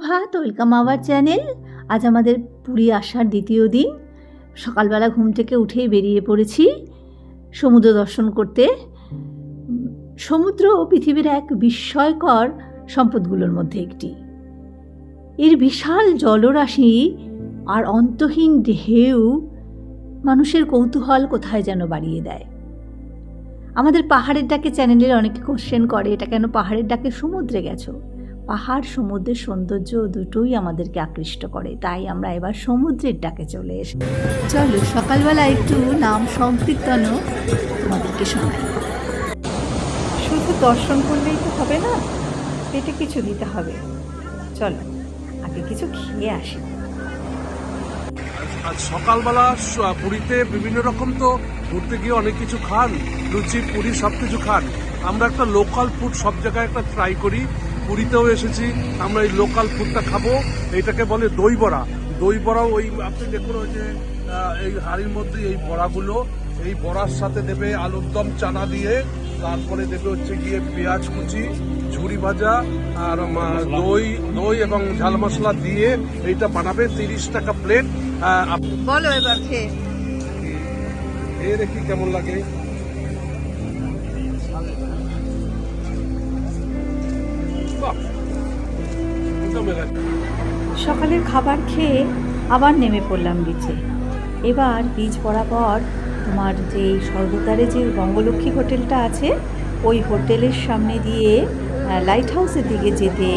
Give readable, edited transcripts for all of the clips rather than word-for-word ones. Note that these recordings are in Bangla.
ভাত ওয়েলকাম আওয়ার চ্যানেল। আজ আমাদের পুরী আসার দ্বিতীয় দিন। সকালবেলা ঘুম থেকে উঠেই বেরিয়ে পড়েছি সমুদ্র দর্শন করতে। সমুদ্র পৃথিবীর এক বিস্ময়কর সম্পদগুলোর মধ্যে একটি। এর বিশাল জলরাশি আর অন্তহীন ঢেউ মানুষের কৌতূহল কোথায় যেন বাড়িয়ে দেয়। আমাদের পাহাড়ের ডাকে চ্যানেলের অনেকে কোশ্চেন করে, এটা কেন পাহাড়ের ডাকে সমুদ্রে গেছো? পাহাড় সমুদ্রের সৌন্দর্য দুটোই আমাদেরকে আকৃষ্ট করে, তাই আমরা এবার সমুদ্রের ডাকে চলে এসে চলো সকালবেলা একটু নাম সংকীর্তন তোমাদেরকে শোনাই। শুধু দর্শন করলেই তো হবে না, পেটে কিছু দিতে হবে। চলো আগে কিছু খেয়ে আসি। আজ সকালবেলা পুরীতে বিভিন্ন রকম তো ঘুরতে গিয়ে অনেক কিছু খান, লুচি পুরি সব কিছু খান। আমরা একটা লোকাল ফুড সব জায়গায় একটা ট্রাই করি। পুরীতেও এসেছি, আমরা এই লোকাল ফুডটা খাবো। এইটাকে বলে দই বড়া। দই বড়াও ওই আপনি দেখুন ওই যে এই হাড়ির মধ্যে এই বড়াগুলো, এই বড়ার সাথে দেবে আলুর দম চানা দিয়ে, তারপরে দেবে হচ্ছে গিয়ে পেঁয়াজ কুচি, ঝুরি ভাজা আর দই দই এবং ঝাল মশলা দিয়ে এইটা বানাবে। 30 টাকা প্লেট। বলো এবার খেয়ে দেখি কেমন লাগে। সকালের খাবার খেয়ে আবার নেমে পড়লাম বিচে। এবার বিচ বরাবর তোমার যে সর্বদারে যে বঙ্গলক্ষ্মী হোটেলটা আছে, ওই হোটেলের সামনে দিয়ে লাইট হাউসের দিকে যেতে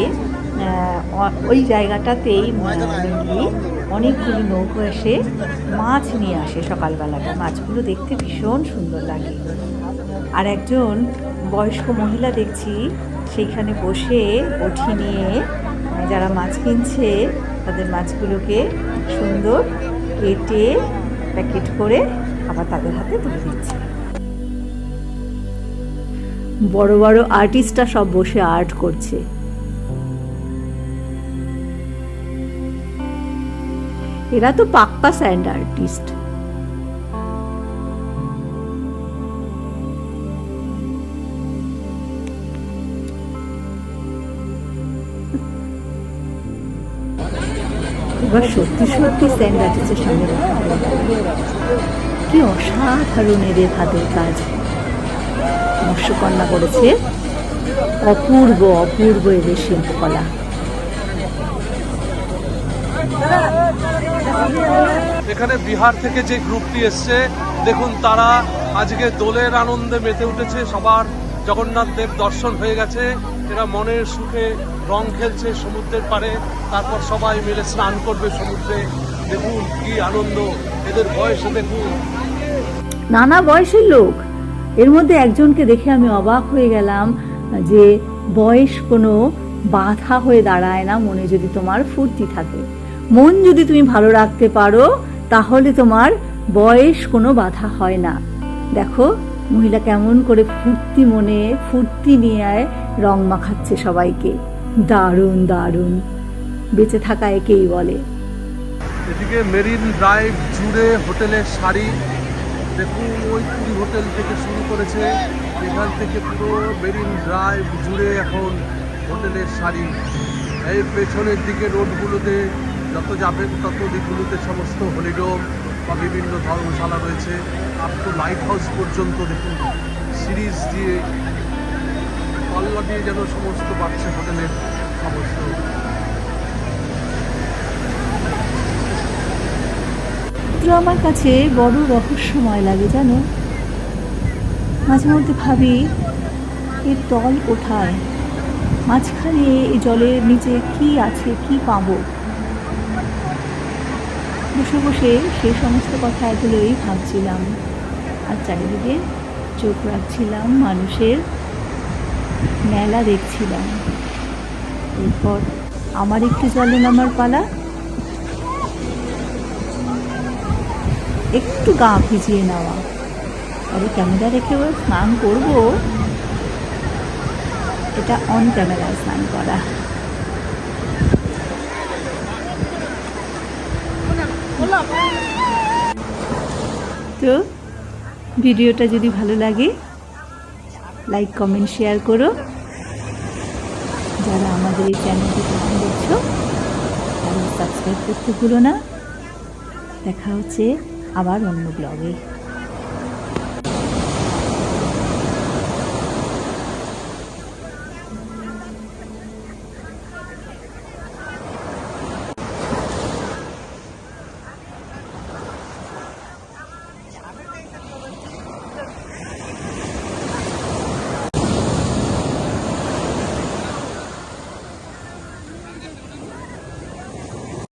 ওই জায়গাটাতেই অনেকগুলো নৌকো এসে মাছ নিয়ে আসে সকালবেলাটা। মাছগুলো দেখতে ভীষণ সুন্দর লাগে। আর একজন বয়স্ক মহিলা দেখছি সেইখানে বসে বটি নিয়ে যারা মাছ কিনছে তাদের মাছগুলোকে সুন্দর কেটে প্যাকেট করে আবার তাদের হাতে তুলে দিচ্ছে। বড় বড় আর্টিস্টরা সব বসে আর্ট করছে। এরা তো পাক্কা স্যান্ড আর্টিস্ট। এবার সত্যি সত্যি স্যান্ড আর্টিস্টের সামনে কি অসাধারণ এদের হাতের কাজ। মৎস্যকন্যা করেছে, অপূর্ব অপূর্ব এদের শিল্পকলা। এখানে বিহার থেকে যে গ্রুপটি এসছে দেখুন, তারা আজকে দোলের আনন্দে মেতে উঠেছে। সবার জগন্নাথ দেব দর্শন হয়ে গেছে, এরা মনের সুখে রং খেলছে সমুদ্রের পাড়ে। তারপর সবাই মিলে স্নান করবে সমুদ্রে। দেখুন কি আনন্দ, এদের বয়সে দেখুন নানা বয়সের লোক। এর মধ্যে একজনকে দেখে আমি অবাক হয়ে গেলাম যে বয়স কোনো বাধা হয়ে দাঁড়ায় না, মনে যদি তোমার ফুর্তি থাকে, মন যদি তুমি ভালো রাখতে পারো, তাহলে তোমার বয়স কোনো বাধা হয় না। দেখো মহিলা কেমন করে ফুর্তি মনে ফুর্তি নিয়ে রং মাখাচ্ছে সবাইকে। দারুণ দারুণ, বেঁচে থাকা একেই বলে। এদিকে মেরিন ড্রাইভ জুড়ে হোটেলের সারি দেখুন, ওই পুরী হোটেল থেকে শুরু করেছে, এখান থেকে পুরো মেরিন ড্রাইভ জুড়ে এখন হোটেলের সারি। এই পেছনের দিকে রোডগুলোতে যত যাবেন তত দিকগুলোতে সমস্ত হলিডোম বা বিভিন্ন ধর্মশালা রয়েছে। আপ টু লাইট হাউস পর্যন্ত দেখুন সিরিজ দিয়ে পাল্লা দিয়ে যেন সমস্ত বাড়ছে হোটেলের সমস্ত। আমার কাছে বড় রহস্যময় লাগে জানো। মাঝে মধ্যে ভাবি এর তল কোথায়, মাঝখানে এই জলের নিচে কি আছে, কি পাবো। বসে বসে সেই সমস্ত কথা এগুলোই ভাবছিলাম, আর চারিদিকে চোখ রাখছিলাম, মানুষের মেলা দেখছিলাম। এরপর আমার একটু জলে নামার পালা। একটু গা ভিজিয়ে নেওয়া, তবে ক্যামেরা রেখে স্নান করবো, এটা অন ক্যামেরায় স্নান করা। তো ভিডিওটা যদি ভালো লাগে লাইক কমেন্ট শেয়ার করো। যারা আমাদের এই চ্যানেলটি প্রথম দেখছো সাবস্ক্রাইব করতে ভুলো না। দেখা হচ্ছে আবার অন্য ব্লগে।